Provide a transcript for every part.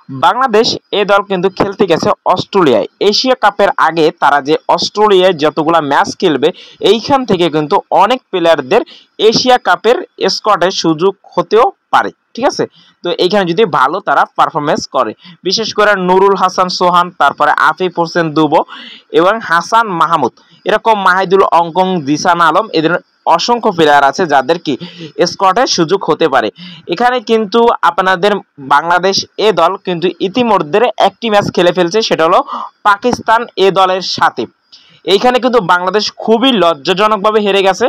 বাংলাদেশ এ দল কিন্তু খেলতে গেছে অস্ট্রেলিয়ায়। এশিয়া কাপের আগে তারা যে অস্ট্রেলিয়ায় যতগুলা ম্যাচ খেলবে এইখান থেকে কিন্তু অনেক প্লেয়ারদের এশিয়া কাপের স্কোয়াডে সুযোগ হতেও পারে, ঠিক আছে। তো এইখানে যদি ভালো তারা পারফরমেন্স করে, বিশেষ করে নুরুল হাসান সোহান, তারপরে আফিফ হোসেন দুবো এবং হাসান মাহমুদ, এরকম মাহিদুল অঙ্কন, জিসান আলম, এদের অসংখ্য প্লেয়ার আছে যাদের কি স্কোয়াডে সুযোগ হতে পারে। এখানে কিন্তু আপনাদের বাংলাদেশ এ দল কিন্তু ইতিমধ্যে একটি ম্যাচ খেলে ফেলছে, সেটা হলো পাকিস্তান এ দলের সাথে। এইখানে কিন্তু বাংলাদেশ খুবই লজ্জাজনকভাবে হেরে গেছে।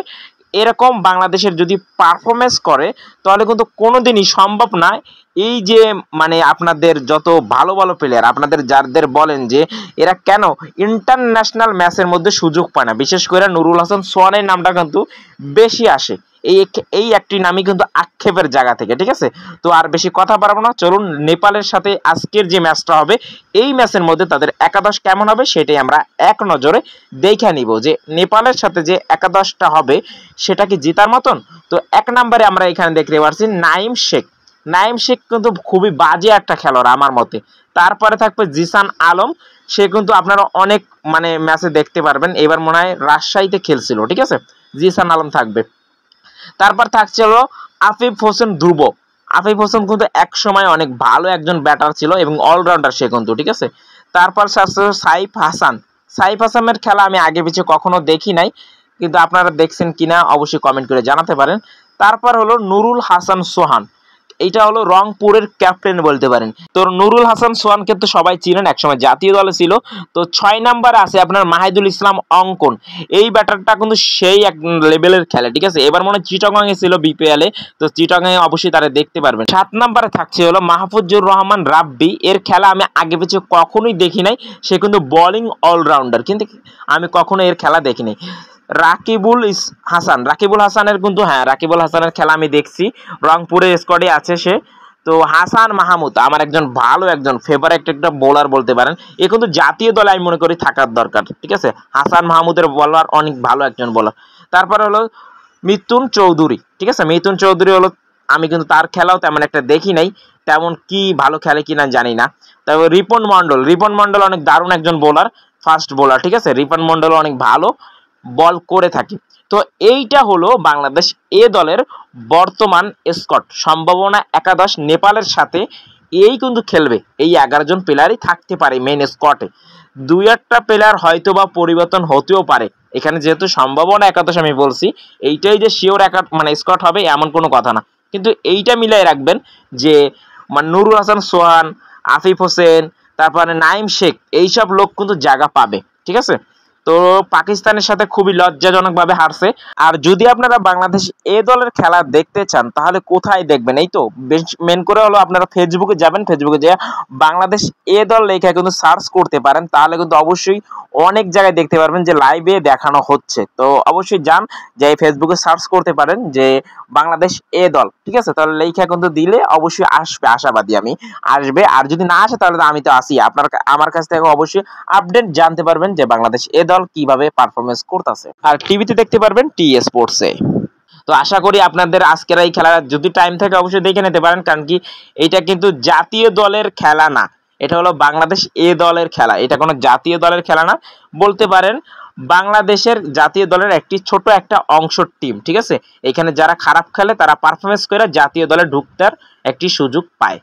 এরকম বাংলাদেশের যদি পারফরমেন্স করে তাহলে কিন্তু কোনোদিনই সম্ভব না এই যে মানে আপনাদের যত ভালো ভালো প্লেয়ার আপনাদের যাদের বলেন যে এরা কেন ইন্টারন্যাশনাল ম্যাচের মধ্যে সুযোগ পায় না, বিশেষ করে নুরুল হাসান সোহানের নামটা কিন্তু বেশি আসে এই একটি নামই কিন্তু আক্ষেপের জায়গা থেকে, ঠিক আছে। তো আর বেশি কথা বাড়াবো না, চলুন নেপালের সাথে আজকের যে ম্যাচটা হবে এই ম্যাচের মধ্যে তাদের একাদশ কেমন হবে সেটাই আমরা এক নজরে দেখে নিব যে নেপালের সাথে যে একাদশটা হবে সেটা কি জেতার মতন। তো এক নম্বরে আমরা এখানে দেখতে পাচ্ছি নাইম শেখ। নাইম শেখ কিন্তু খুবই বাজে একটা খেলোয়াড় আমার মতে। তারপরে থাকবে জিসান আলম, সে কিন্তু আপনারা অনেক মানে ম্যাচে দেখতে পারবেন, এবার মনে হয় রাজশাহীতে খেলছিল, ঠিক আছে। জিসান আলম থাকবে। তারপর থাকছে হলো আফিফ হোসেন ধ্রুব। আফিফ হোসেন কিন্তু এক সময় অনেক ভালো একজন ব্যাটার ছিল এবং অলরাউন্ডার সে কিন্তু, ঠিক আছে। তারপর সাইফ হাসান। সাইফ হাসানের খেলা আমি আগে পিছিয়ে কখনো দেখি নাই, কিন্তু আপনারা দেখছেন কিনা অবশ্যই কমেন্ট করে জানাতে পারেন। তারপর হলো নুরুল হাসান সোহান, এইটা হলো রংপুরের ক্যাপ্টেন বলতে পারেন। তো নুরুল হাসান সোহান কিন্তু সবাই চিনেন, একসময় জাতীয় দলে ছিল। তো 6 নম্বরে আছে আপনার মাহিদুল ইসলাম অঙ্কন। এই ব্যাটারটা কিন্তু সেই এক লেভেলের খেলে, ঠিক আছে। এবার মনে হয় চিটাগং এ ছিল বিপিএল এ, তো চিটাগং এ অবশ্যই তারা দেখতে পারবেন। 7 নম্বরে থাকছে হলো মাহফুজুর রহমান রাব্বি। এর খেলা আমি আগে পিছিয়ে কখনোই দেখি নাই, সে কিন্তু বোলিং অলরাউন্ডার, কিন্তু আমি কখনো এর খেলা দেখিনি। রাকিবুল হাসানের কিন্তু রাকিবুল হাসানের খেলা আমি দেখছি, রংপুরের স্কোয়াডে আছে সে। তো হাসান মাহমুদ আমার একজন ফেভারিট একটা বোলার বলতে পারেন, এ কিন্তু জাতীয় দলে আমি মনে করি থাকার দরকার, ঠিক আছে। হাসান মাহমুদের বোলার অনেক ভালো একজন বোলার। তারপরে হলো মিথুন চৌধুরী, ঠিক আছে। মিথুন চৌধুরী হলো আমি কিন্তু তার খেলাও তেমন একটা দেখি নাই, তেমন কি ভালো খেলে কিনা জানি না। তারপর রিপন মন্ডল অনেক দারুণ একজন বোলার, ফাস্ট বোলার, ঠিক আছে। রিপন মন্ডল অনেক ভালো বল করে থাকি। তো এইটা হলো বাংলাদেশ এ দলের বর্তমান স্কোয়াড সম্ভাবনা একাদশ। নেপালের সাথে এই কিন্তু খেলবে, এই 11 জন প্লেয়ারই থাকতে পারে মেইন স্কোয়াডে। 2-1টা প্লেয়ার হয়তো বা পরিবর্তন হতেও পারে, এখানে যেহেতু সম্ভাবনা একাদশ আমি বলছি, এইটাই যে শিওর মানে স্কোয়াড হবে এমন কোনো কথা না। কিন্তু এইটা মিলাই রাখবেন যে নুরুল হাসান সোহান, আফিফ হোসেন, তারপরে নাইম শেখ, এইসব লোক কিন্তু জায়গা পাবে, ঠিক আছে। তো পাকিস্তানের সাথে খুবই লজ্জাজনকভাবে হারছে। আর যদি আপনারা বাংলাদেশ এ দলের খেলা দেখতে চান তাহলে কোথায় দেখবেন, এই তো মেন করে হলো আপনারা ফেসবুকে যাবেন, ফেসবুকে যে বাংলাদেশ এ দল লেখা কিন্তু সার্চ করতে পারেন, তাহলে কিন্তু অবশ্যই অনেক জায়গায় দেখতে পারবেন যে লাইভে দেখানো হচ্ছে। তো অবশ্যই যান, যে ফেসবুকে সার্চ করতে পারেন যে বাংলাদেশ এ দল, ঠিক আছে। তাহলে লেখা কিন্তু দিলে অবশ্যই আসবে, আশাবাদী আমি আসবে। আর যদি না আসে তাহলে আমি তো আসি, আমার কাছ থেকে অবশ্যই আপডেট জানতে পারবেন যে বাংলাদেশ এ দল কিভাবে পারফরমেন্স করতেছে। আর টিভিতে দেখতে পারবেন টি স্পোর্টসে। তো আশা করি আপনাদের আজকের এই খেলা যদি টাইম থাকে অবশ্যই দেখে নিতে পারেন, কারণ কি এটা কিন্তু জাতীয় দলের খেলা না, এটা হলো বাংলাদেশ এ দলের খেলা। এটা কোনো জাতীয় দলের খেলা না, বলতে পারেন বাংলাদেশের জাতীয় দলের একটি ছোট একটা অংশ টিম, ঠিক আছে। এখানে যারা খারাপ খেলে তারা পারফরমেন্স করে জাতীয় দলে ঢুকতে একটি সুযোগ পায়।